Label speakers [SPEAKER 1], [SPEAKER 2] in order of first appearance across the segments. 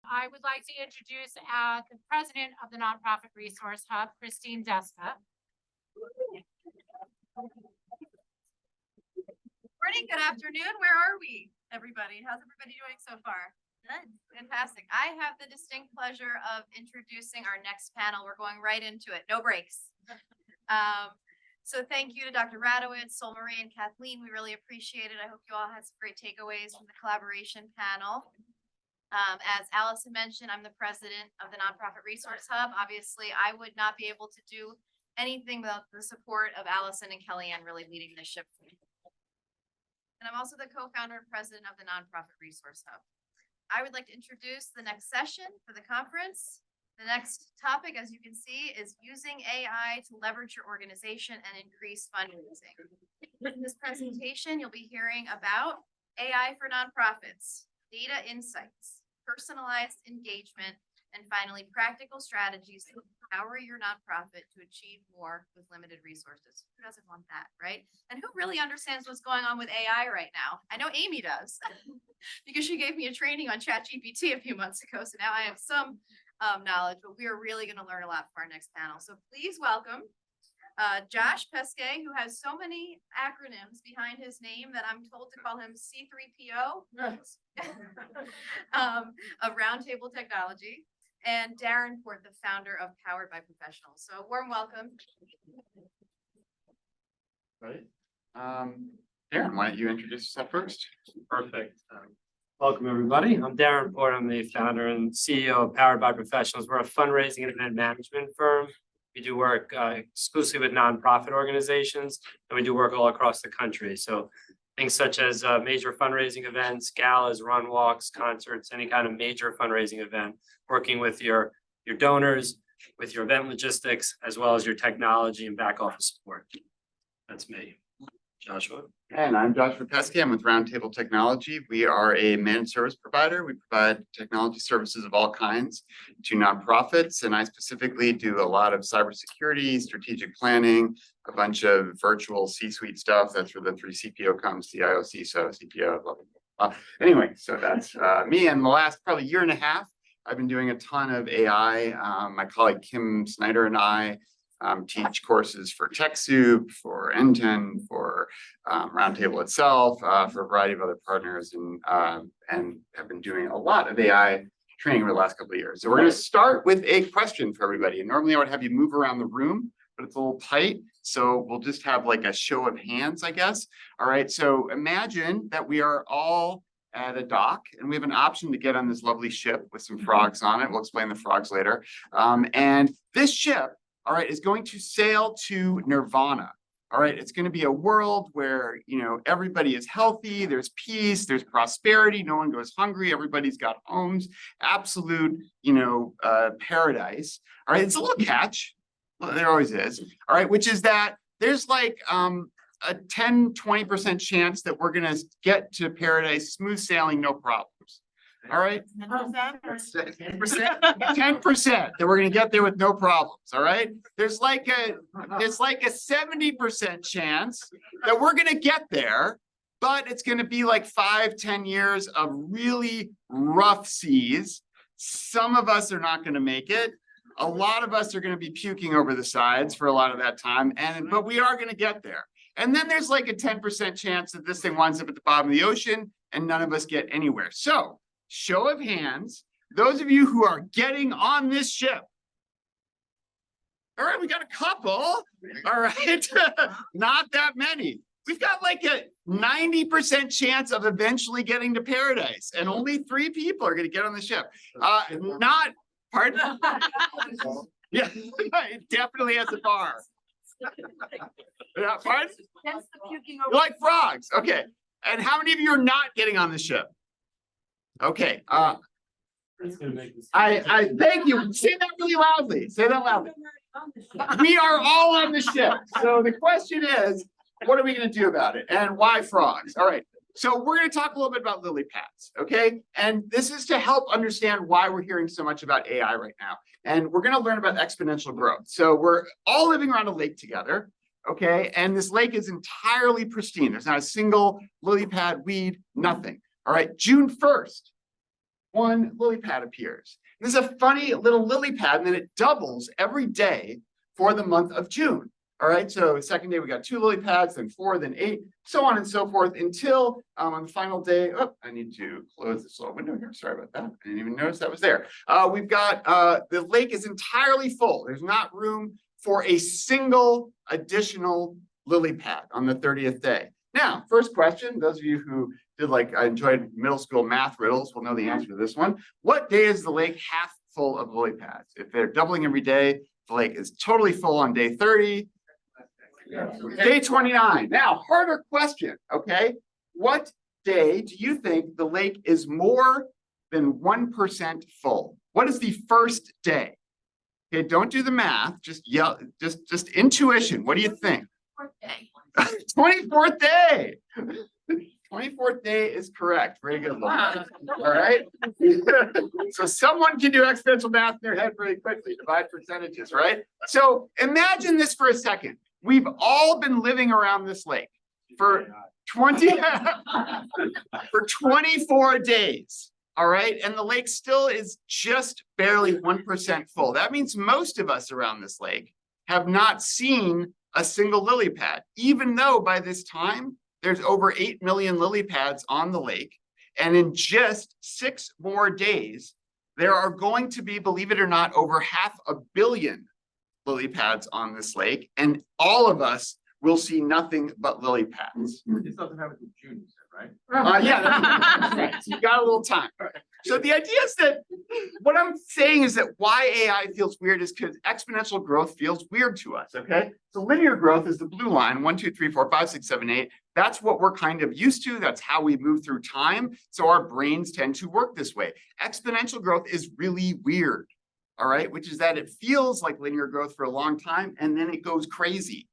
[SPEAKER 1] I would like to introduce the president of the Nonprofit Resource Hub, Christine Deska.
[SPEAKER 2] Morning, good afternoon. Where are we, everybody? How's everybody doing so far? Good. Fantastic. I have the distinct pleasure of introducing our next panel. We're going right into it. No breaks. So thank you to Dr. Radowitz, Sol Marie, and Kathleen. We really appreciate it. I hope you all had some great takeaways from the collaboration panel. As Allison mentioned, I'm the president of the Nonprofit Resource Hub. Obviously, I would not be able to do anything without the support of Allison and Kellyanne really leading this ship for me. And I'm also the co-founder and president of the Nonprofit Resource Hub. I would like to introduce the next session for the conference. The next topic, as you can see, is using AI to leverage your organization and increase fundraising. In this presentation, you'll be hearing about AI for nonprofits, data insights, personalized engagement, and finally, practical strategies to empower your nonprofit to achieve more with limited resources. Who doesn't want that, right? And who really understands what's going on with AI right now? I know Amy does because she gave me a training on ChatGPT a few months ago. So now I have some knowledge, but we are really going to learn a lot for our next panel. So please welcome Josh Peskay, who has so many acronyms behind his name that I'm told to call him C3PO of RoundTable Technology, and Darren, the founder of Powered by Professionals. So warm welcome.
[SPEAKER 3] Right. Darren, why don't you introduce yourself first?
[SPEAKER 4] Perfect. Welcome, everybody. I'm Darren Ford. I'm the founder and CEO of Powered by Professionals. We're a fundraising and event management firm. We do work exclusively with nonprofit organizations, and we do work all across the country. So things such as major fundraising events, galas, run walks, concerts, any kind of major fundraising event, working with your donors, with your event logistics, as well as your technology and back office support. That's me. Joshua.
[SPEAKER 3] And I'm Joshua Peskay. I'm with RoundTable Technology. We are a managed service provider. We provide technology services of all kinds to nonprofits, and I specifically do a lot of cybersecurity, strategic planning, a bunch of virtual C-suite stuff. That's where the 3 CPO comes: CIO, CISO, CPO. Blah, blah, blah. Anyway, so that's me. And the last probably year and a half, I've been doing a ton of AI. My colleague Kim Snyder and I teach courses for TechSoup, for NTEN, for RoundTable itself, for a variety of other partners, and have been doing a lot of AI training over the last couple of years. So we're going to start with a question for everybody. And normally I would have you move around the room, but it's a little tight. So we'll just have like a show of hands, I guess. All right. So imagine that we are all at a dock and we have an option to get on this lovely ship with some frogs on it. We'll explain the frogs later. And this ship, all right, is going to sail to Nirvana. All right, it's going to be a world where, you know, everybody is healthy, there's peace, there's prosperity, no one goes hungry, everybody's got homes, absolute, you know, paradise. All right, it's a little catch, well, there always is, all right, which is that there's like a 10-20% chance that we're going to get to paradise smooth sailing, no problems. All right, 10%, 10% that we're going to get there with no problems. All right, there's like a 70% chance that we're going to get there, but it's going to be like 5-10 years of really rough seas. Some of us are not going to make it. A lot of us are going to be puking over the sides for a lot of that time, but we are going to get there. And then there's like a 10% chance that this thing winds up at the bottom of the ocean and none of us get anywhere. So, show of hands, those of you who are getting on this ship. All right, we got a couple. All right, not that many. We've got like a 90% chance of eventually getting to paradise, and only 3 people are going to get on the ship. Pardon? Yeah, it definitely has a bar. Yeah, pardon?
[SPEAKER 2] That's the puking over.
[SPEAKER 3] You're like frogs. Okay, and how many of you are not getting on the ship? Okay, I thank you. Say that really loudly. Say that loudly. We are all on the ship. So the question is, what are we going to do about it? And why frogs? All right. So we're going to talk a little bit about lily pads. Okay. And this is to help understand why we're hearing so much about AI right now. And we're going to learn about exponential growth. So we're all living around a lake together. Okay. And this lake is entirely pristine. There's not a single lily pad, weed, nothing. All right. June 1st. one lily pad appears. This is a funny little lily pad, and then it doubles every day for the month of June. All right, so second day we got 2 lily pads, then 4, then 8, so on and so forth until on the final day. Oh, I need to close this little window here. Sorry about that. I didn't even notice that was there. We've got the lake is entirely full. There's not room for a single additional lily pad on the 30th day. Now, first question, those of you who did I enjoyed middle school math riddles will know the answer to this one. What day is the lake half full of lily pads? If they're doubling every day, the lake is totally full on day 30. Day 29. Now, harder question, okay? What day do you think the lake is more than 1% full? What is the first day? Okay, don't do the math, just yell, just intuition. What do you think? 24th day. 24th day is correct. Very good. All right. So someone can do exponential math in their head really quickly, divide percentages, right? So imagine this for a second. We've all been living around this lake for 24 days. All right. And the lake still is just barely 1% full. That means most of us around this lake have not seen a single lily pad, even though by this time there's over 8 million lily pads on the lake. And in just 6 more days, there are going to be, believe it or not, over 500 million lily pads on this lake. And all of us will see nothing but lily pads.
[SPEAKER 5] This doesn't happen until June, you said, right?
[SPEAKER 3] Yeah, that's right. So you got a little time. So the idea is that what I'm saying is that why AI feels weird is because exponential growth feels weird to us. Okay. So linear growth is the blue line, 1, 2, 3, 4, 5, 6, 7, 8. That's what we're kind of used to. That's how we move through time. So our brains tend to work this way. Exponential growth is really weird. All right. Which is that it feels like linear growth for a long time and then it goes crazy.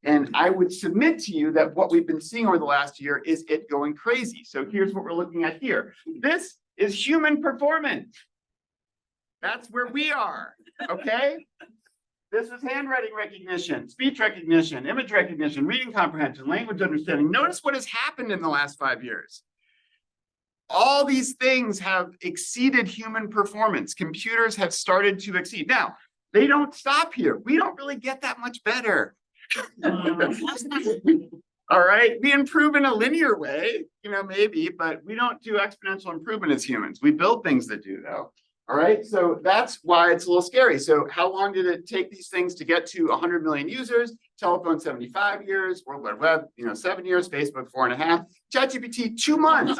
[SPEAKER 3] And I would submit to you that what we've been seeing over the last year is it going crazy. So here's what we're looking at here. This is human performance. That's where we are, okay? This is handwriting recognition, speech recognition, image recognition, reading comprehension, language understanding. Notice what has happened in the last 5 years. All these things have exceeded human performance. Computers have started to exceed. Now, they don't stop here. We don't really get that much better. All right, we improve in a linear way, maybe, but we don't do exponential improvement as humans. We build things that do, though. All right, so that's why it's a little scary. So how long did it take these things to get to 100 million users? Telephone, 75 years, World Wide Web, 7 years, Facebook, 4.5, ChatGPT, 2 months.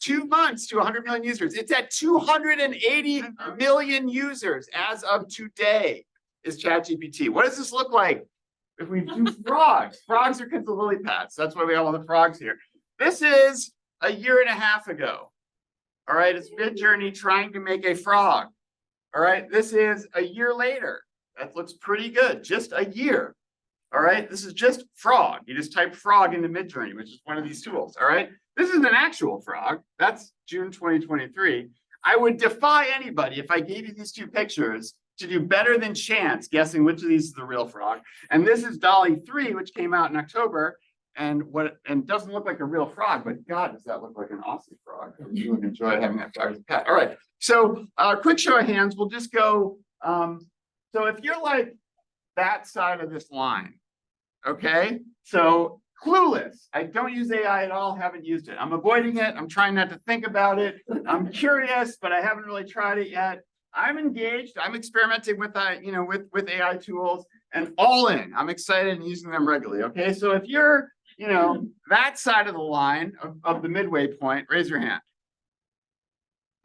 [SPEAKER 3] 2 months to 100 million users. It's at 280 million users as of today is ChatGPT. What does this look like? If we do frogs are kids of lily pads. That's why we have all the frogs here. This is a year and a half ago. All right, it's Midjourney trying to make a frog. All right, this is a year later. That looks pretty good, just a year. All right, this is just frog. You just type frog into Midjourney, which is one of these tools. All right, this is an actual frog. That's June 2023. I would defy anybody if I gave you these 2 pictures to do better than chance guessing which of these is the real frog. And this is Dolly 3, which came out in October, and doesn't look like a real frog, but God, does that look like an awesome frog. I really would enjoy having that frog as a pet. All right, so quick show of hands, we'll just go. So if you're like that side of this line, okay, so clueless. I don't use AI at all, haven't used it. I'm avoiding it. I'm trying not to think about it. I'm curious, but I haven't really tried it yet. I'm engaged. I'm experimenting with that, with AI tools and all in. I'm excited and using them regularly. Okay. So if you're, that side of the line of the midway point, raise your hand.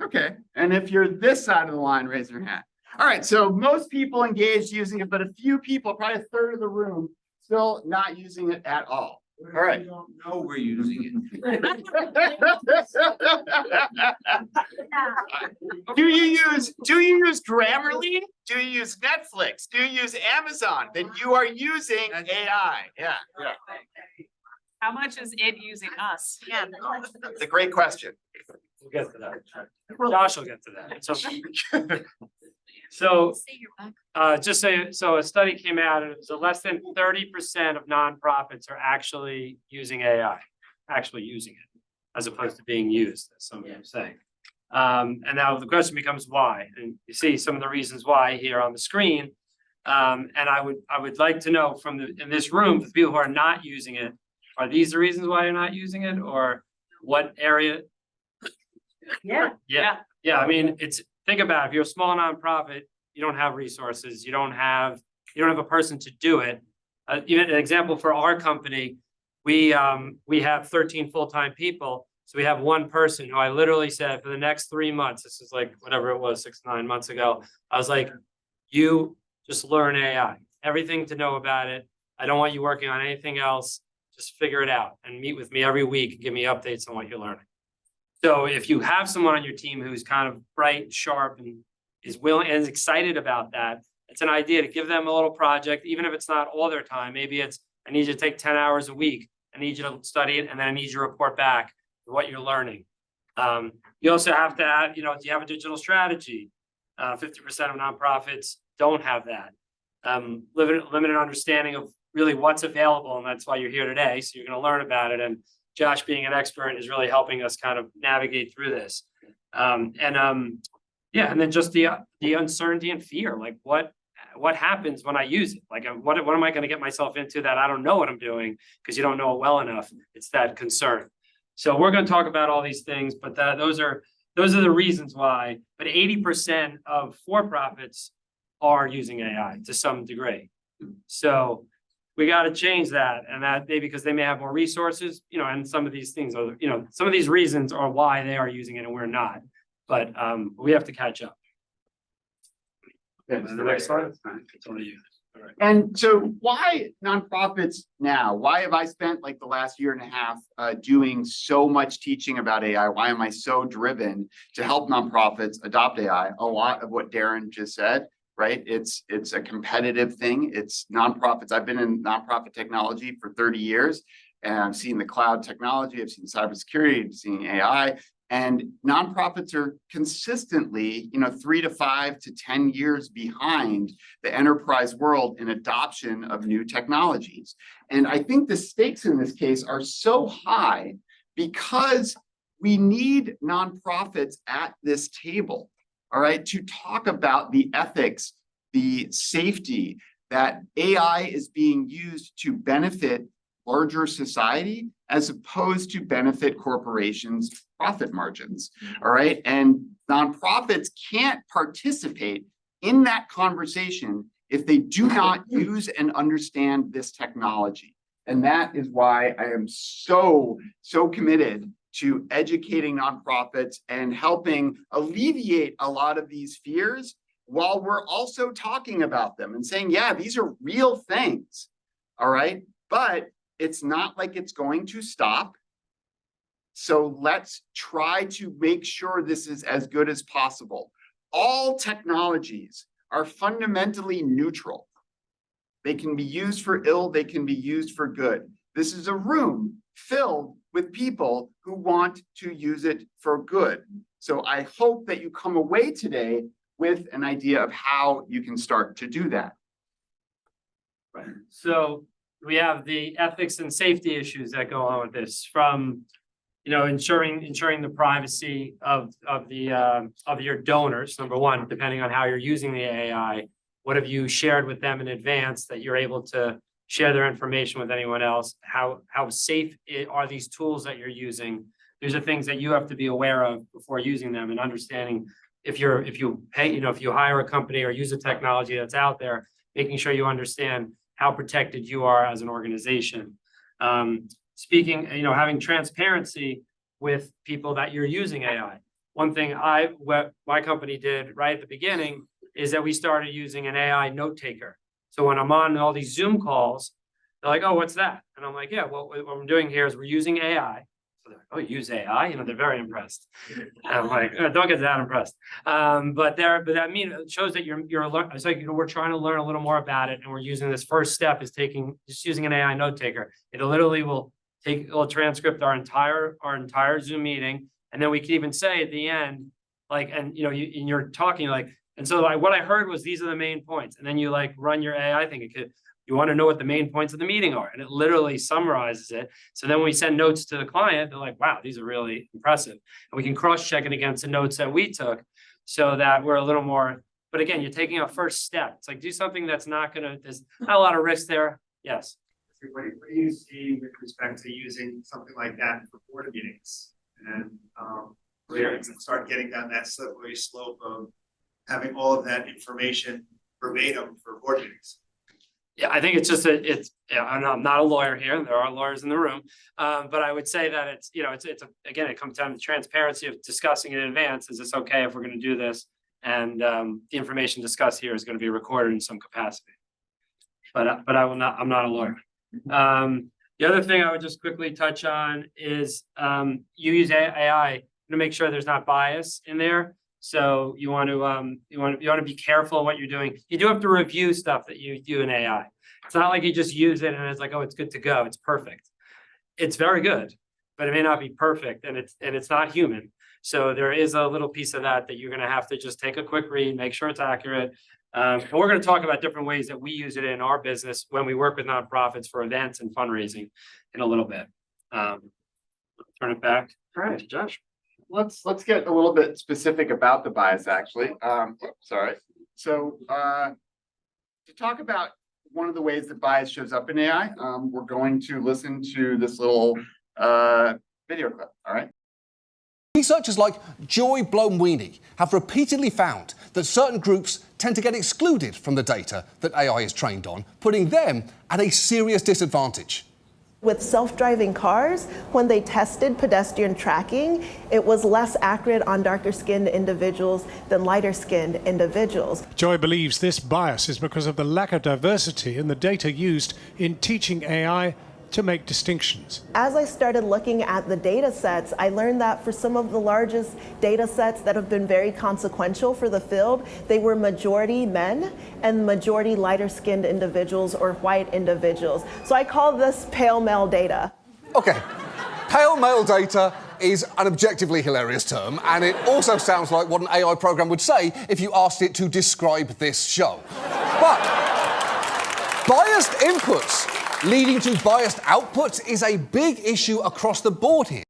[SPEAKER 3] Okay. And if you're this side of the line, raise your hand. All right. So most people engaged using it, but a few people, probably a third of the room, still not using it at all. All right.
[SPEAKER 5] We don't know we're using it.
[SPEAKER 3] Do you use Grammarly? Do you use Netflix? Do you use Amazon? Then you are using AI. Yeah.
[SPEAKER 6] How much is it using us? Yeah.
[SPEAKER 3] It's a great question.
[SPEAKER 4] We'll get to that. Josh will get to that. So just so a study came out, and it was less than 30% of nonprofits are actually using AI, as opposed to being used, as some of you are saying. And now the question becomes why, and you see some of the reasons why here on the screen. And I would like to know from in this room, the people who are not using it, are these the reasons why you're not using it, or what area?
[SPEAKER 6] Yeah.
[SPEAKER 4] Yeah, I mean, think about it, if you're a small nonprofit, you don't have resources, you don't have a person to do it. Even an example for our company, we have 13 full-time people. So we have one person who I literally said for the next 3 months, this is like whatever it was, 6-9 months ago. I was like, you just learn AI, everything to know about it. I don't want you working on anything else. Just figure it out and meet with me every week and give me updates on what you're learning. So if you have someone on your team who's kind of bright, sharp, and is willing and is excited about that, it's an idea to give them a little project, even if it's not all their time. Maybe it's, I need you to take 10 hours a week. I need you to study it, and then I need you to report back what you're learning. You also have to have, do you have a digital strategy? 50% of nonprofits don't have that. Limited understanding of really what's available, and that's why you're here today. So you're going to learn about it. And Josh, being an expert, is really helping us kind of navigate through this. And then just the uncertainty and fear, like what happens when I use it? Like, what am I going to get myself into that I don't know what I'm doing because you don't know it well enough? It's that concern. So we're going to talk about all these things, but those are the reasons why. But 80% of for-profits are using AI to some degree. So we got to change that, and that maybe because they may have more resources, and some of these things are, some of these reasons are why they are using it and we're not. But we have to catch up.
[SPEAKER 3] Yeah,
[SPEAKER 4] The next slide. It's on you. All right.
[SPEAKER 3] And so why nonprofits now? Why have I spent like the last year and a half doing so much teaching about AI? Why am I so driven to help nonprofits adopt AI? A lot of what Darren just said, right? It's a competitive thing. It's nonprofits. I've been in nonprofit technology for 30 years, and I've seen the cloud technology, I've seen cybersecurity, I've seen AI. And nonprofits are consistently, 3 to 5 to 10 years behind the enterprise world in adoption of new technologies. And I think the stakes in this case are so high because we need nonprofits at this table, all right, to talk about the ethics, the safety, that AI is being used to benefit larger society as opposed to benefit corporations' profit margins, all right? And nonprofits can't participate in that conversation if they do not use and understand this technology. And that is why I am so committed to educating nonprofits and helping alleviate a lot of these fears while we're also talking about them and saying, yeah, these are real things, all right? But it's not like it's going to stop. So let's try to make sure this is as good as possible. All technologies are fundamentally neutral. They can be used for ill, they can be used for good. This is a room filled with people who want to use it for good. So I hope that you come away today with an idea of how you can start to do that.
[SPEAKER 4] Right. So we have the ethics and safety issues that go on with this, from ensuring the privacy of your donors, number one, depending on how you're using the AI. What have you shared with them in advance that you're able to share their information with anyone else? How safe are these tools that you're using? These are things that you have to be aware of before using them, and understanding if you hire a company or use a technology that's out there, making sure you understand how protected you are as an organization. Having transparency with people that you're using AI. One thing what my company did right at the beginning is that we started using an AI note taker. So when I'm on all these Zoom calls, they're like, oh, what's that? And I'm like, yeah, well, what I'm doing here is we're using AI. So they're like, oh, you use AI? They're very impressed. And I'm like, don't get that impressed. But that means it shows that it's like, we're trying to learn a little more about it, and we're using this first step is just using an AI note taker. It literally will transcript our entire Zoom meeting, and then we can even say at the end, you're talking like, and so what I heard was these are the main points, and then you run your AI thing. You want to know what the main points of the meeting are, and it literally summarizes it. So then when we send notes to the client, they're like, wow, these are really impressive. And we can cross-check it against the notes that we took so that we're a little more, but again, you're taking a first step. It's like, do something that's not gonna, there's not a lot of risk there. Yes.
[SPEAKER 7] What do you see with respect to using something like that for board meetings? And where you can start getting down that slippery slope of having all of that information verbatim for board meetings?
[SPEAKER 4] Yeah, I think it's just I'm not a lawyer here. There are lawyers in the room. But I would say that it's, again, it comes down to transparency of discussing in advance. Is this okay if we're going to do this? And the information discussed here is going to be recorded in some capacity. But I'm not a lawyer. The other thing I would just quickly touch on is you use AI to make sure there's not bias in there. So you want to be careful of what you're doing. You do have to review stuff that you do in AI. It's not like you just use it and it's like, oh, it's good to go. It's perfect. It's very good, but it may not be perfect, and it's not human. So there is a little piece of that you're going to have to just take a quick read, make sure it's accurate. And we're going to talk about different ways that we use it in our business when we work with nonprofits for events and fundraising in a little bit. Turn it back. All right, Josh.
[SPEAKER 3] Let's get a little bit specific about the bias, actually. Sorry. So to talk about one of the ways that bias shows up in AI, we're going to listen to this little video clip. All right.
[SPEAKER 8] Researchers like Joy Blomweeny have repeatedly found that certain groups tend to get excluded from the data that AI is trained on, putting them at a serious disadvantage.
[SPEAKER 9] With self-driving cars, when they tested pedestrian tracking, it was less accurate on darker-skinned individuals than lighter-skinned individuals.
[SPEAKER 10] Joy believes this bias is because of the lack of diversity in the data used in teaching AI to make distinctions.
[SPEAKER 9] As I started looking at the data sets, I learned that for some of the largest data sets that have been very consequential for the field, they were majority men and majority lighter-skinned individuals or white individuals. So I call this pale male data.
[SPEAKER 8] Okay, pale male data is an objectively hilarious term, and it also sounds like what an AI program would say if you asked it to describe this show. But biased inputs leading to biased outputs is a big issue across the board here.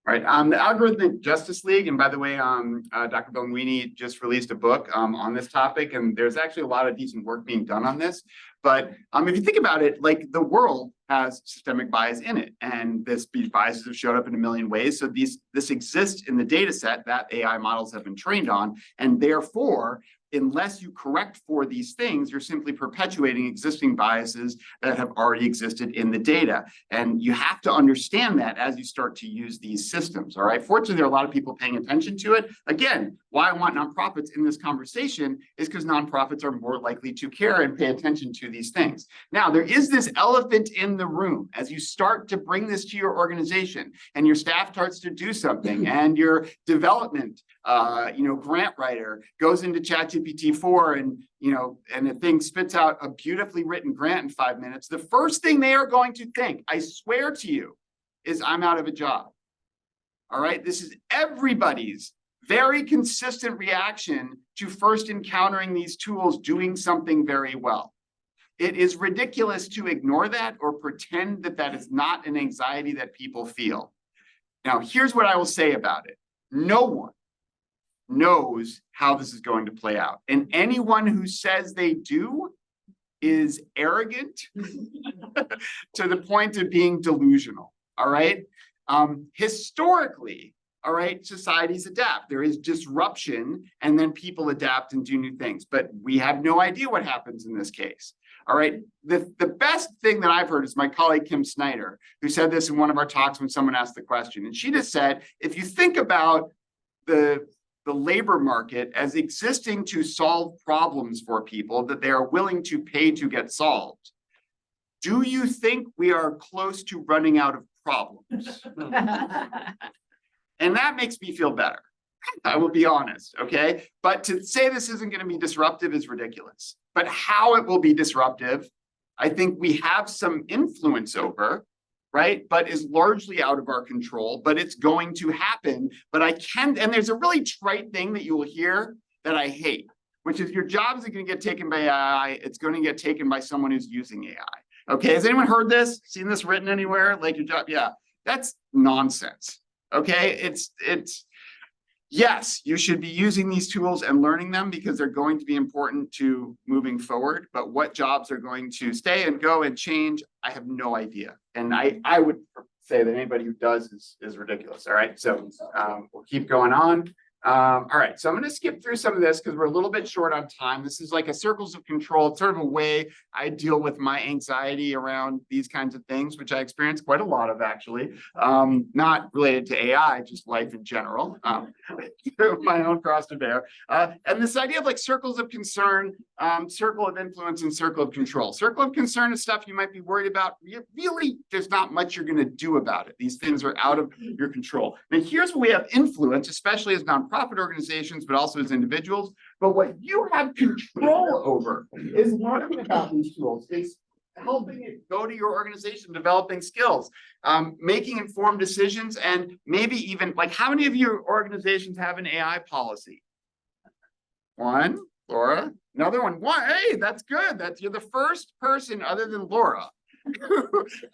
[SPEAKER 3] All right, the Algorithmic Justice League, and by the way, Dr. Blomweeny just released a book on this topic, and there's actually a lot of decent work being done on this. But if you think about it, like the world has systemic bias in it, and these biases have showed up in a million ways. So this exists in the data set that AI models have been trained on, and therefore, unless you correct for these things, you're simply perpetuating existing biases that have already existed in the data. And you have to understand that as you start to use these systems, all right? Fortunately, there are a lot of people paying attention to it. Again, why I want nonprofits in this conversation is because nonprofits are more likely to care and pay attention to these things. Now, there is this elephant in the room. As you start to bring this to your organization and your staff starts to do something and your development grant writer goes into ChatGPT-4 and the thing spits out a beautifully written grant in 5 minutes, the first thing they are going to think, I swear to you, is I'm out of a job. All right, this is everybody's very consistent reaction to first encountering these tools doing something very well. It is ridiculous to ignore that or pretend that that is not an anxiety that people feel. Now, here's what I will say about it. No one knows how this is going to play out. And anyone who says they do is arrogant to the point of being delusional, all right? Historically, all right, societies adapt. There is disruption and then people adapt and do new things, but we have no idea what happens in this case. All right, the best thing that I've heard is my colleague Kim Snyder, who said this in one of our talks when someone asked the question. And she just said, if you think about the labor market as existing to solve problems for people that they are willing to pay to get solved, do you think we are close to running out of problems? And that makes me feel better. I will be honest, okay? But to say this isn't going to be disruptive is ridiculous. But how it will be disruptive, I think we have some influence over, right? But is largely out of our control, but it's going to happen. But and there's a really trite thing that you will hear that I hate. which is your job isn't going to get taken by AI. It's going to get taken by someone who's using AI. Okay. Has anyone heard this? Seen this written anywhere? Like your job? Yeah, that's nonsense. Okay. It's yes, you should be using these tools and learning them because they're going to be important to moving forward. But what jobs are going to stay and go and change, I have no idea. And I would say that anybody who does is ridiculous. All right. So we'll keep going on. All right, so I'm going to skip through some of this because we're a little bit short on time. This is like a circles of control. It's sort of a way I deal with my anxiety around these kinds of things, which I experience quite a lot of actually, not related to AI, just life in general, my own cross to bear. And this idea of like circles of concern, circle of influence, and circle of control. Circle of concern is stuff you might be worried about. Really, there's not much you're going to do about it. These things are out of your control. Now, here's where we have influence, especially as nonprofit organizations, but also as individuals. But what you have control over is learning about these tools. It's helping it go to your organization, developing skills, making informed decisions, and maybe even like how many of your organizations have an AI policy? One, Laura. Another one. Hey, that's good. You're the first person other than Laura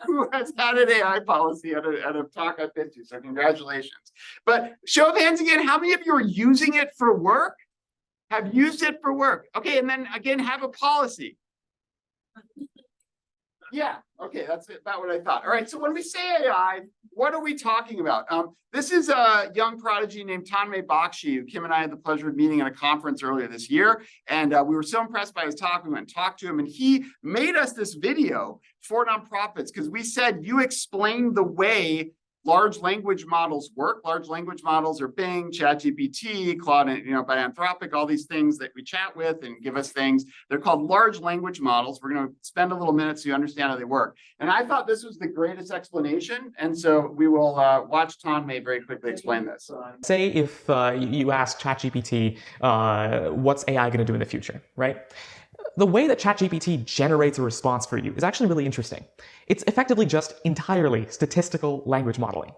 [SPEAKER 3] who has had an AI policy at a talk I've been to. So congratulations. But show of hands again, how many of you are using it for work? Have used it for work? Okay, and then again, have a policy. Yeah, okay, that's about what I thought. All right, so when we say AI, what are we talking about? This is a young prodigy named Tanmay Bakshi, who Kim and I had the pleasure of meeting at a conference earlier this year. And we were so impressed by his talk, we went and talked to him, and he made us this video for nonprofits because we said, you explained the way large language models work. Large language models are Bing, ChatGPT, Claude, by Anthropic, all these things that we chat with and give us things. They're called large language models. We're going to spend a little minute so you understand how they work. And I thought this was the greatest explanation. And so we will watch Tanmay very quickly explain this.
[SPEAKER 11] Say if you ask ChatGPT, what's AI going to do in the future, right? The way that ChatGPT generates a response for you is actually really interesting. It's effectively just entirely statistical language modeling.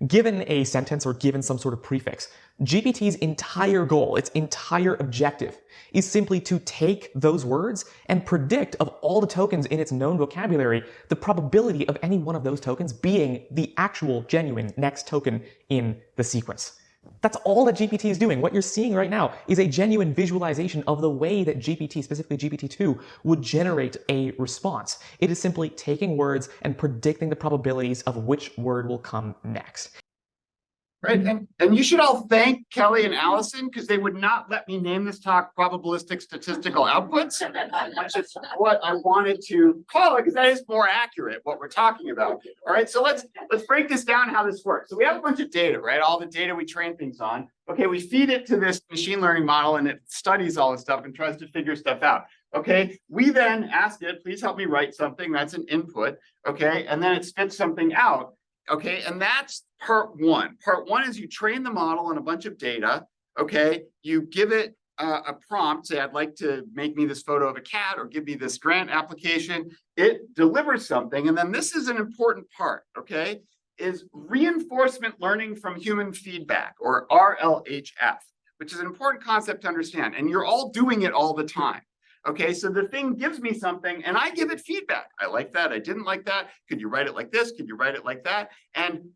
[SPEAKER 11] Given a sentence or given some sort of prefix, GPT's entire goal, its entire objective, is simply to take those words and predict of all the tokens in its known vocabulary, the probability of any one of those tokens being the actual genuine next token in the sequence. That's all that GPT is doing. What you're seeing right now is a genuine visualization of the way that GPT, specifically GPT-2, would generate a response. It is simply taking words and predicting the probabilities of which word will come next.
[SPEAKER 3] Right, and you should all thank Kelly and Allison because they would not let me name this talk probabilistic statistical outputs, which is what I wanted to call it because that is more accurate what we're talking about. All right, so let's break this down how this works. So we have a bunch of data, right? All the data we train things on. Okay, we feed it to this machine learning model and it studies all this stuff and tries to figure stuff out. Okay, we then ask it, please help me write something. That's an input. Okay, and then it spits something out. Okay, and that's part one. Part one is you train the model on a bunch of data. Okay, you give it a prompt, say, I'd like to make me this photo of a cat or give me this grant application. It delivers something. And then this is an important part, okay, is reinforcement learning from human feedback, or RLHF, which is an important concept to understand. And you're all doing it all the time. Okay, so the thing gives me something and I give it feedback. I like that. I didn't like that. Could you write it like this? Could you write it like that? And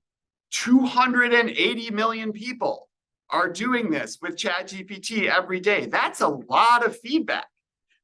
[SPEAKER 3] 280 million people are doing this with ChatGPT every day. That's a lot of feedback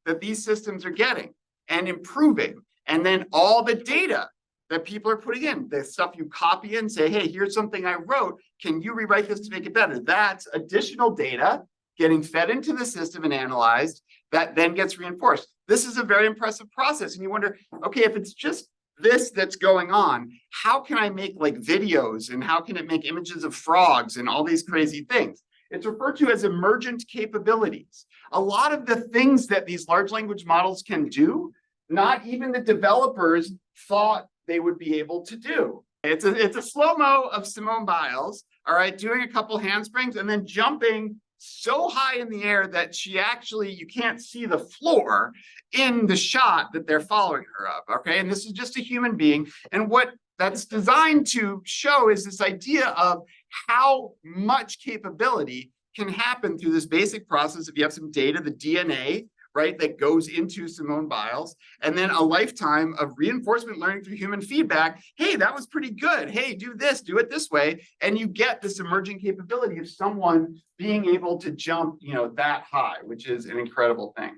[SPEAKER 3] that these systems are getting and improving. And then all the data that people are putting in, the stuff you copy and say, hey, here's something I wrote. Can you rewrite this to make it better? That's additional data getting fed into the system and analyzed that then gets reinforced. This is a very impressive process. And you wonder, okay, if it's just this that's going on, how can I make like videos and how can it make images of frogs and all these crazy things? It's referred to as emergent capabilities. A lot of the things that these large language models can do, not even the developers thought they would be able to do. It's a slow-mo of Simone Biles, all right, doing a couple handsprings and then jumping so high in the air that she actually, you can't see the floor in the shot that they're following her up, okay? And this is just a human being. And what that's designed to show is this idea of how much capability can happen through this basic process. If you have some data, the DNA, right, that goes into Simone Biles, and then a lifetime of reinforcement learning through human feedback. Hey, that was pretty good. Hey, do this, do it this way. And you get this emerging capability of someone being able to jump, that high, which is an incredible thing.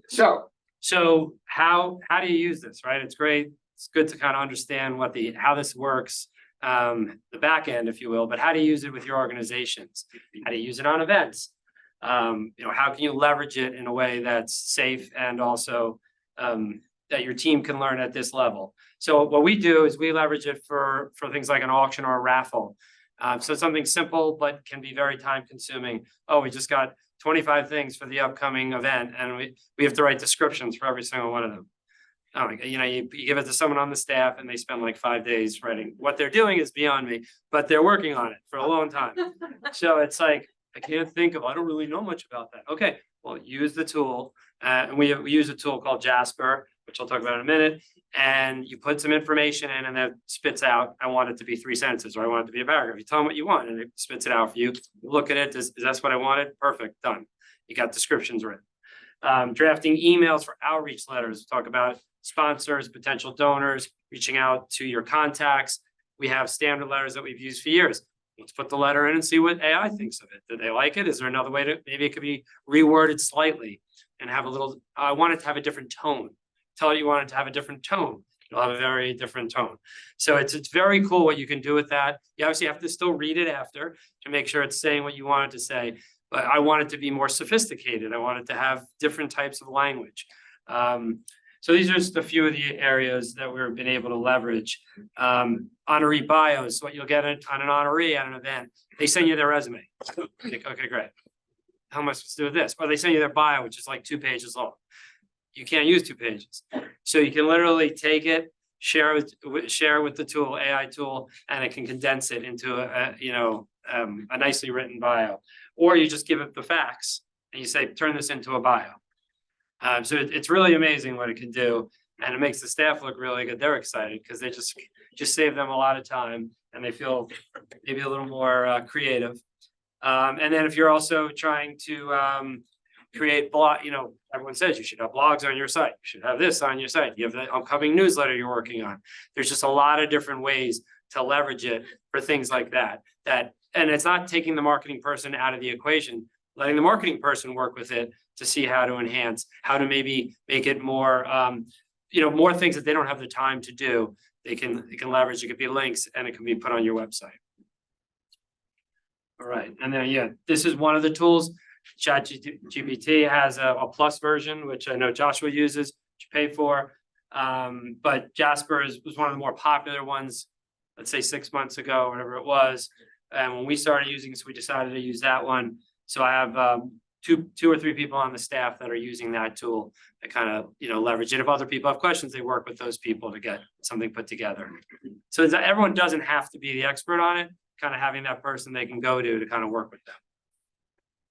[SPEAKER 4] So how do you use this, right? It's great. It's good to kind of understand how this works, the back end, if you will, but how do you use it with your organizations? How do you use it on events? How can you leverage it in a way that's safe and also that your team can learn at this level? So what we do is we leverage it for things like an auction or a raffle. So something simple, but can be very time consuming. Oh, we just got 25 things for the upcoming event and we have to write descriptions for every single one of them. You give it to someone on the staff and they spend like 5 days writing. What they're doing is beyond me, but they're working on it for a long time. So it's like, I don't really know much about that. Okay, well, use the tool. And we use a tool called Jasper, which I'll talk about in a minute. And you put some information in and then spits out, I want it to be 3 sentences or I want it to be a paragraph. You tell them what you want and it spits it out for you. You look at it, is that what I wanted? Perfect, done. You got descriptions written. Drafting emails for outreach letters. Talk about sponsors, potential donors, reaching out to your contacts. We have standard letters that we've used for years. Let's put the letter in and see what AI thinks of it. Did they like it? Is there another way maybe it could be reworded slightly and have I want it to have a different tone. Tell it you want it to have a different tone. It'll have a very different tone. So it's very cool what you can do with that. You obviously have to still read it after to make sure it's saying what you want it to say, but I want it to be more sophisticated. I want it to have different types of language. So these are just a few of the areas that we've been able to leverage. Honoree bios, what you'll get on an honoree at an event, they send you their resume. Okay, great. How am I supposed to do with this? Or they send you their bio, which is like 2 pages long. You can't use 2 pages. So you can literally take it, share with the tool, AI tool, and it can condense it into a nicely written bio. Or you just give it the facts and you say, turn this into a bio. So it's really amazing what it can do, and it makes the staff look really good. They're excited because they just save them a lot of time and they feel maybe a little more creative. And then if you're also trying to create blog, everyone says you should have blogs on your site. You should have this on your site. You have the upcoming newsletter you're working on. There's just a lot of different ways to leverage it for things like that. And it's not taking the marketing person out of the equation, letting the marketing person work with it to see how to enhance, how to maybe make it more, more things that they don't have the time to do. They can leverage. It could be links and it can be put on your website. All right, and then this is one of the tools. ChatGPT has a plus version, which I know Joshua uses, which you pay for. But Jasper was one of the more popular ones, let's say 6 months ago, whatever it was. And when we started using this, we decided to use that one. So I have two or three people on the staff that are using that tool to kind of, leverage it. If other people have questions, they work with those people to get something put together. So everyone doesn't have to be the expert on it, kind of having that person they can go to kind of work with them.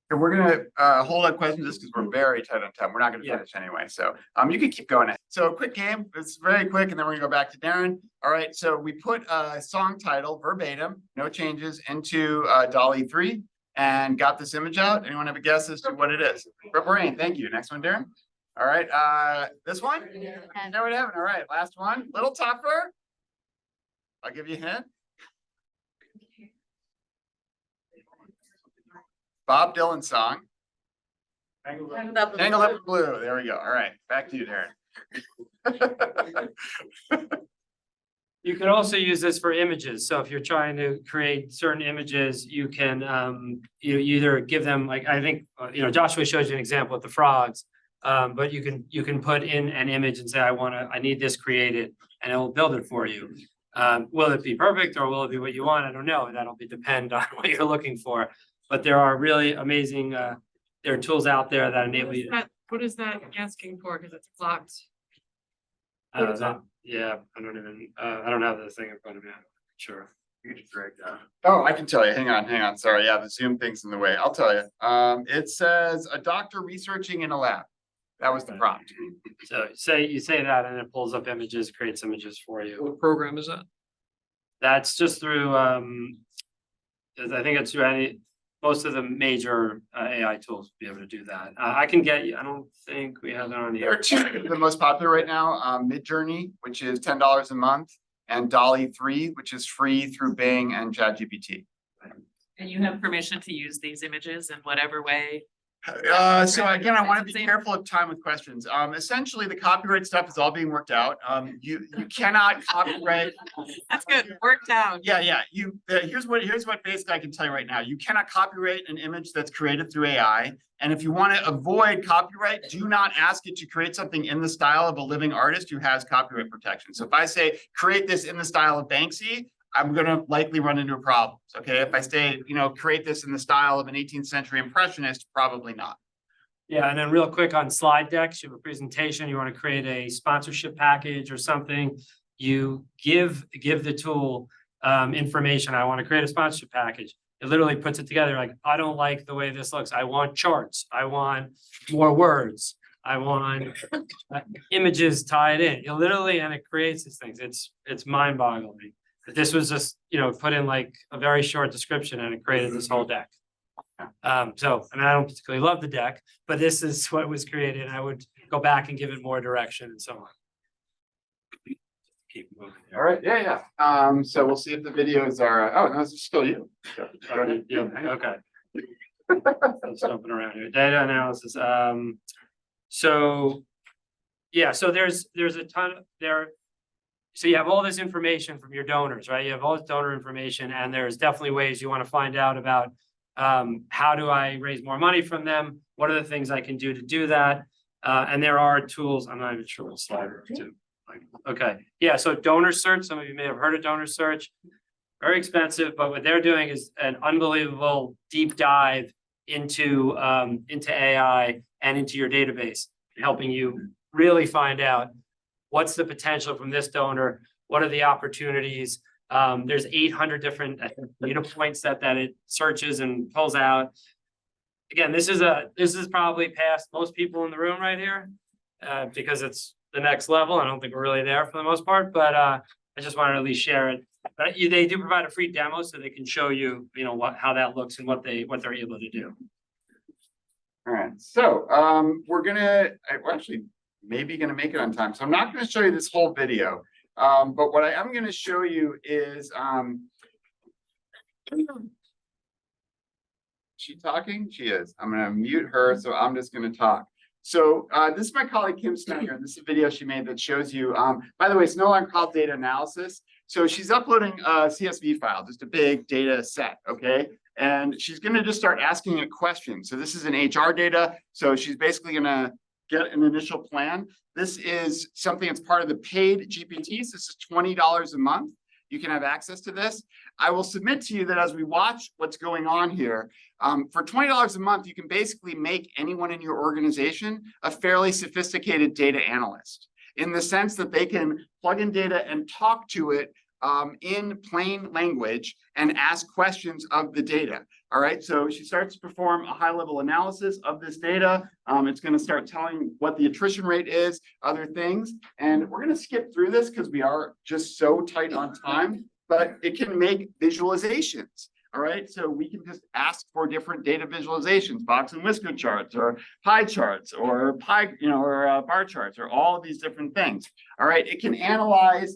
[SPEAKER 3] And we're gonna hold on questions just because we're very tight on time. We're not gonna finish anyway, so you can keep going. So a quick game, it's very quick, and then we're gonna go back to Darren. All right, so we put a song title verbatim, no changes, into DALL-E 3 and got this image out. Anyone have a guess as to what it is? Brain, thank you. Next one, Darren. All right, this one? No, we haven't. All right, last one. Little tougher. I'll give you a hint. Bob Dylan song. Tangled Up in Blue. There we go. All right, back to you, Darren.
[SPEAKER 4] You can also use this for images. So if you're trying to create certain images, you can you either give them, like I think Joshua shows you an example with the frogs, but you can put in an image and say I need this created, and it will build it for you. Will it be perfect or will it be what you want? I don't know. That'll depend on what you're looking for. But there are really amazing there are tools out there that enable you.
[SPEAKER 6] What is that asking for? Because it's blocked.
[SPEAKER 4] Yeah, I don't have the thing in front of me. Sure.
[SPEAKER 3] You can just drag that. Oh, I can tell you. Hang on. Sorry. Yeah, the Zoom thing's in the way. I'll tell you. It says a doctor researching in a lab. That was the prompt.
[SPEAKER 4] So you say that and it pulls up images, creates images for you.
[SPEAKER 5] What program is that?
[SPEAKER 4] That's just through I think it's through most of the major AI tools will be able to do that. I can get you, I don't think we have that on
[SPEAKER 3] There are
[SPEAKER 4] here.
[SPEAKER 3] two, the most popular right now, Midjourney, which is $10 a month, and Dolly 3, which is free through Bing and ChatGPT.
[SPEAKER 6] And you have permission to use these images in whatever way.
[SPEAKER 3] So again, I want to be careful of time with questions. Essentially, the copyright stuff is all being worked out. You cannot copyright.
[SPEAKER 6] That's good, worked out.
[SPEAKER 3] Yeah. Here's what basically I can tell you right now. You cannot copyright an image that's created through AI. And if you want to avoid copyright, do not ask it to create something in the style of a living artist who has copyright protection. So if I say, create this in the style of Banksy, I'm going to likely run into problems. Okay. If I say, create this in the style of an 18th century impressionist, probably not.
[SPEAKER 4] Yeah, and then real quick on slide decks, you have a presentation, you want to create a sponsorship package or something, you give the tool information, I want to create a sponsorship package. It literally puts it together like, I don't like the way this looks. I want charts. I want more words. I want images tied in. You literally, and it creates these things. It's mind boggling. This was just, put in like a very short description and it created this whole deck. So, I don't particularly love the deck, but this is what was created. I would go back and give it more direction and so on. Keep moving.
[SPEAKER 3] All right. Yeah. So we'll see if the videos are, oh, no, this is still you.
[SPEAKER 4] Okay. Let's open around here. Data analysis. So there's a ton there. So you have all this information from your donors, right? You have all this donor information, and there's definitely ways you want to find out about how do I raise more money from them? What are the things I can do to do that? And there are tools. I'm not even sure what slide we're up to. Okay, yeah. So donor search. Some of you may have heard of donor search. Very expensive, but what they're doing is an unbelievable deep dive into AI and into your database, helping you really find out what's the potential from this donor, what are the opportunities. There's 800 different data points that it searches and pulls out. Again, this is probably past most people in the room right here, because it's the next level. I don't think we're really there for the most part, but I just wanted to at least share it. But they do provide a free demo so they can show you, how that looks and what they're able to do.
[SPEAKER 3] All right. So we're actually maybe gonna make it on time. So I'm not gonna show you this whole video. But what I am gonna show you is she talking? She is. I'm gonna mute her, so I'm just gonna talk. So this is my colleague Kim Snyder, and this is a video she made that shows you, by the way, it's no longer called data analysis. So she's uploading a CSV file, just a big data set, okay? And she's gonna just start asking it questions. So this is an HR data. So she's basically gonna get an initial plan. This is something that's part of the paid GPTs. This is $20 a month. You can have access to this. I will submit to you that as we watch what's going on here, for $20 a month, you can basically make anyone in your organization a fairly sophisticated data analyst, in the sense that they can plug in data and talk to it in plain language and ask questions of the data. All right, so she starts to perform a high-level analysis of this data. It's going to start telling what the attrition rate is, other things, and we're going to skip through this because we are just so tight on time, but it can make visualizations. All right, so we can just ask for different data visualizations, box and whisker charts, or pie charts, or bar charts, or all of these different things. All right, it can analyze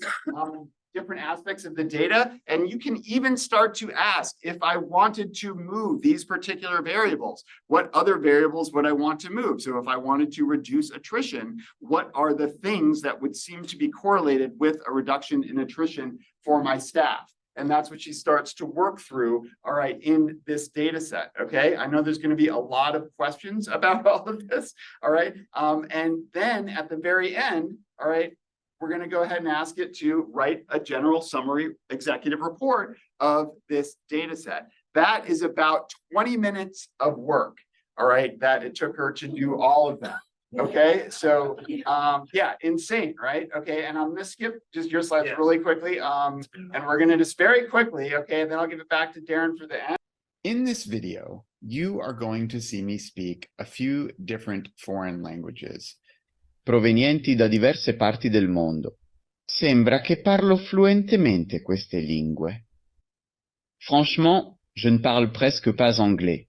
[SPEAKER 3] different aspects of the data, and you can even start to ask, if I wanted to move these particular variables, what other variables would I want to move? So if I wanted to reduce attrition, what are the things that would seem to be correlated with a reduction in attrition for my staff? And that's what she starts to work through, all right, in this data set, okay? I know there's going to be a lot of questions about all of this, all right? And then at the very end, all right, we're going to go ahead and ask it to write a general summary executive report of this data set. That is about 20 minutes of work, all right, that it took her to do all of that. Okay, so yeah, insane, right? Okay, and I'm gonna skip just your slides really quickly, and we're gonna just very quickly, okay, and then I'll give it back to Darren for the end.
[SPEAKER 12] In this video, you are going to see me speak a few different foreign languages, provenienti da diverse parti del mondo. Sembra che parlo fluentemente queste lingue. Franchement, Je ne parle presque pas anglais.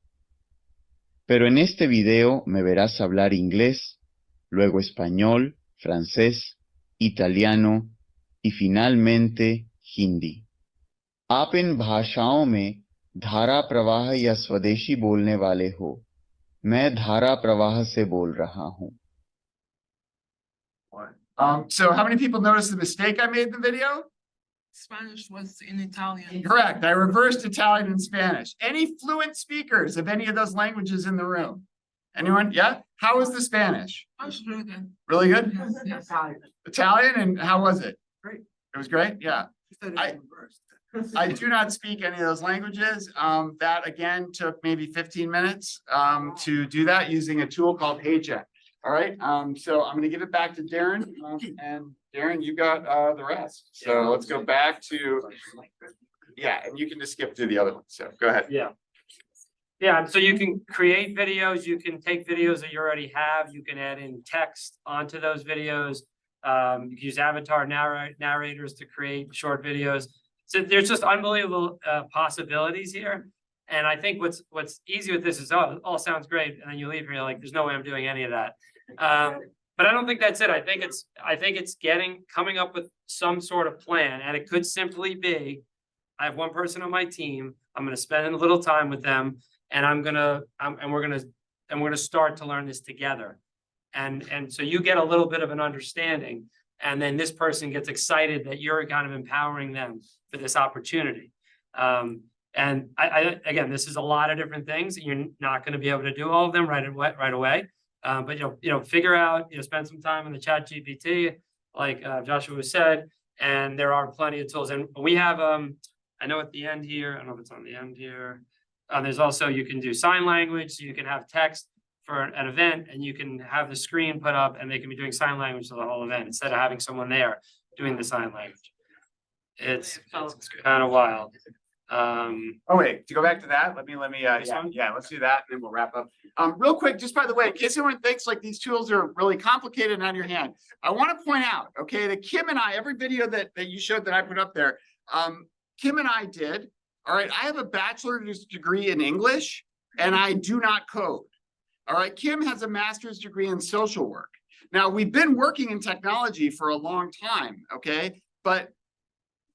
[SPEAKER 12] Pero en este video me verás hablar inglés, luego español, francés, italiano y finalmente hindi. आप इन भाषाओं में धारा प्रवाह या स्वदेशी बोलने वाले हो। मैं धारा प्रवाह से बोल रहा हूँ।
[SPEAKER 3] So how many people noticed the mistake I made in the video?
[SPEAKER 6] Spanish was in Italian.
[SPEAKER 3] Correct. I reversed Italian and Spanish. Any fluent speakers of any of those languages in the room? Anyone? Yeah? How was the Spanish?
[SPEAKER 6] That's really good.
[SPEAKER 3] Really good?
[SPEAKER 6] Yes.
[SPEAKER 3] Italian, and how was it?
[SPEAKER 5] Great.
[SPEAKER 3] It was great? Yeah. I do not speak any of those languages. That again took maybe 15 minutes to do that using a tool called HeyGen. All right. So I'm going to give it back to Darren, and Darren, you got the rest. So let's go back to, yeah, and you can just skip through the other one. So go ahead.
[SPEAKER 4] Yeah. Yeah, so you can create videos, you can take videos that you already have, you can add in text onto those videos. You can use avatar narrators to create short videos. So there's just unbelievable possibilities here. And I think what's easy with this is, oh, it all sounds great. And then you leave here, you're like, there's no way I'm doing any of that. But I don't think that's it. I think it's coming up with some sort of plan. And it could simply be, I have one person on my team, I'm gonna spend a little time with them, and we're gonna start to learn this together. And so you get a little bit of an understanding, and then this person gets excited that you're kind of empowering them for this opportunity. And I again, this is a lot of different things. You're not going to be able to do all of them right away. But figure out, spend some time in the chat GPT, like Joshua said, and there are plenty of tools. And we have, I know at the end here, I don't know if it's on the end here. There's also, you can do sign language, so you can have text for an event, and you can have the screen put up and they can be doing sign language for the whole event instead of having someone there doing the sign language. It's kind of wild.
[SPEAKER 3] Oh wait, to go back to that, let me let's do that and then we'll wrap up. Real quick, just by the way, in case anyone thinks like these tools are really complicated and out of your hand, I want to point out, okay, that Kim and I, every video that you showed that I put up there, Kim and I did. All right, I have a bachelor's degree in English and I do not code. All right, Kim has a master's degree in social work. Now, we've been working in technology for a long time, okay, but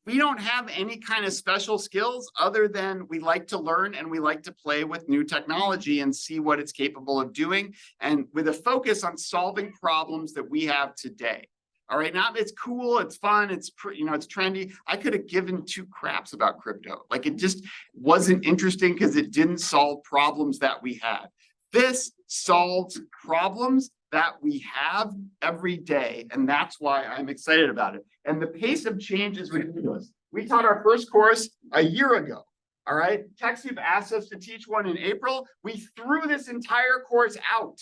[SPEAKER 3] we don't have any kind of special skills other than we like to learn and we like to play with new technology and see what it's capable of doing, and with a focus on solving problems that we have today. All right, now it's cool, it's fun, it's it's trendy. I could have given two craps about crypto. Like, it just wasn't interesting because it didn't solve problems that we had. This solves problems that we have every day, and that's why I'm excited about it. And the pace of change is ridiculous. We taught our first course a year ago. All right, TechSoup asked us to teach one in April. We threw this entire course out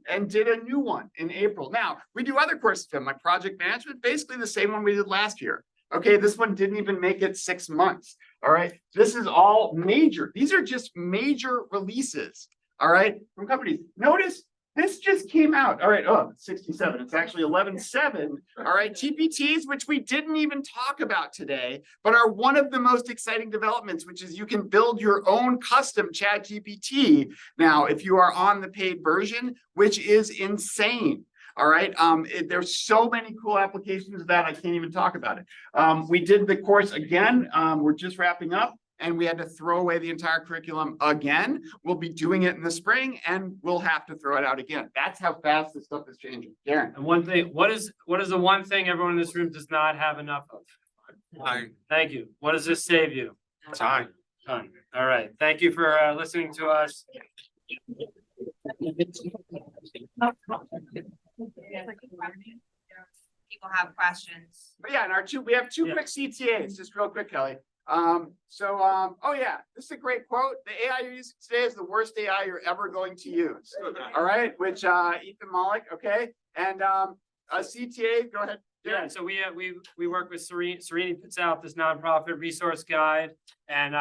[SPEAKER 3] and did a new one in April. Now, we do other courses, like project management, basically the same one we did last year. Okay, this one didn't even make it 6 months. All right, this is all major. These are just major releases, all right, from companies. Notice this just came out. All right, 67. It's actually 11.7. All right, GPTs, which we didn't even talk about today, but are one of the most exciting developments, which is you can build your own custom chat GPT now if you are on the paid version, which is insane. All right, there's so many cool applications of that I can't even talk about it. We did the course again. We're just wrapping up. And we had to throw away the entire curriculum again. We'll be doing it in the spring, and we'll have to throw it out again. That's how fast this stuff is changing. Darren.
[SPEAKER 4] And one thing, what is the one thing everyone in this room does not have enough of?
[SPEAKER 5] Time.
[SPEAKER 4] Thank you. What does this save you?
[SPEAKER 5] Time.
[SPEAKER 4] Time. All right. Thank you for listening to us.
[SPEAKER 2] People have questions.
[SPEAKER 3] But yeah, we have two quick CTAs, just real quick, Kelly. Oh yeah, this is a great quote. The AI you're using today is the worst AI you're ever going to use. All right, which Ethan Molloy, okay, and a CTA. Go ahead.
[SPEAKER 4] Yeah, so we work with Serene. Serene puts out this nonprofit resource guide and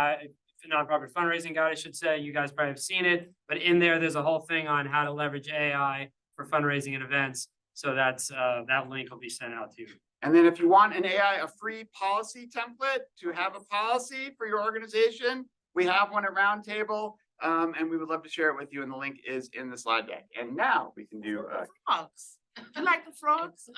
[SPEAKER 4] nonprofit fundraising guide, I should say. You guys probably have seen it, but in there's a whole thing on how to leverage AI for fundraising and events. So that's that link will be sent out to you.
[SPEAKER 3] And then if you want an AI, a free policy template to have a policy for your organization, We have one at RoundTable, and we would love to share it with you, and the link is in the slide deck. And now we can do,
[SPEAKER 6] Frogs. You like the frogs?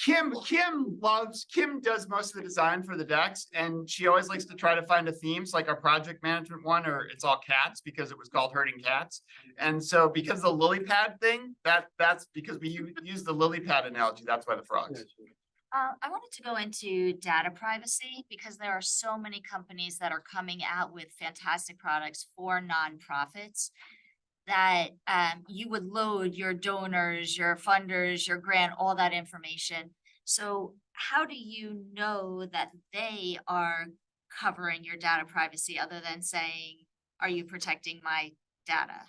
[SPEAKER 3] Kim does most of the design for the decks, and she always likes to try to find a theme. So like our project management one, or it's all cats because it was called Herding Cats. And so because the lily pad thing, that's because we use the lily pad analogy. That's why the frogs.
[SPEAKER 13] I wanted to go into data privacy because there are so many companies that are coming out with fantastic products for nonprofits that you would load your donors, your funders, your grant, all that information. So how do you know that they are covering your data privacy other than saying, are you protecting my data?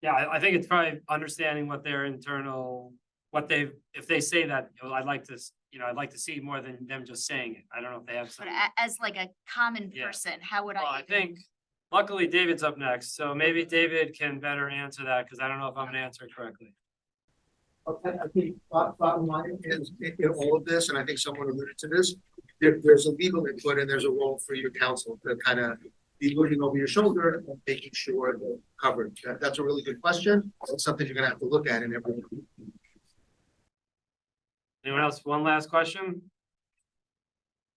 [SPEAKER 4] Yeah, I think it's probably understanding what their internal, if they say that, I'd like to see more than them just saying it. I don't know if they have some.
[SPEAKER 13] But as like a common
[SPEAKER 4] Yeah.
[SPEAKER 13] person, how would
[SPEAKER 4] Well,
[SPEAKER 13] I?
[SPEAKER 4] I think luckily David's up next, so maybe David can better answer that because I don't know if I'm gonna answer it correctly.
[SPEAKER 5] I think bottom line is in all of this, and I think someone alluded to this, there's a legal input and there's a role for your counsel to kind of be looking over your shoulder and making sure the coverage. That's a really good question. It's something you're gonna have to look at in every.
[SPEAKER 4] Anyone else? One last question?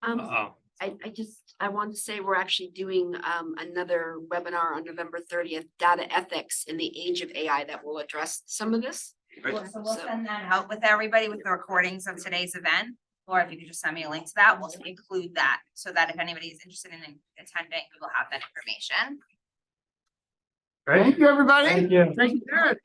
[SPEAKER 14] I want to say we're actually doing another webinar on November 30th, data ethics in the age of AI, that will address some of this.
[SPEAKER 2] So we'll send that out with everybody with the recordings of today's event. Or if you could just send me a link to that, we'll include that so that if anybody is interested in attending, we will have that information.
[SPEAKER 3] Thank you, everybody.
[SPEAKER 4] Thank you.
[SPEAKER 3] Thank you, Darren.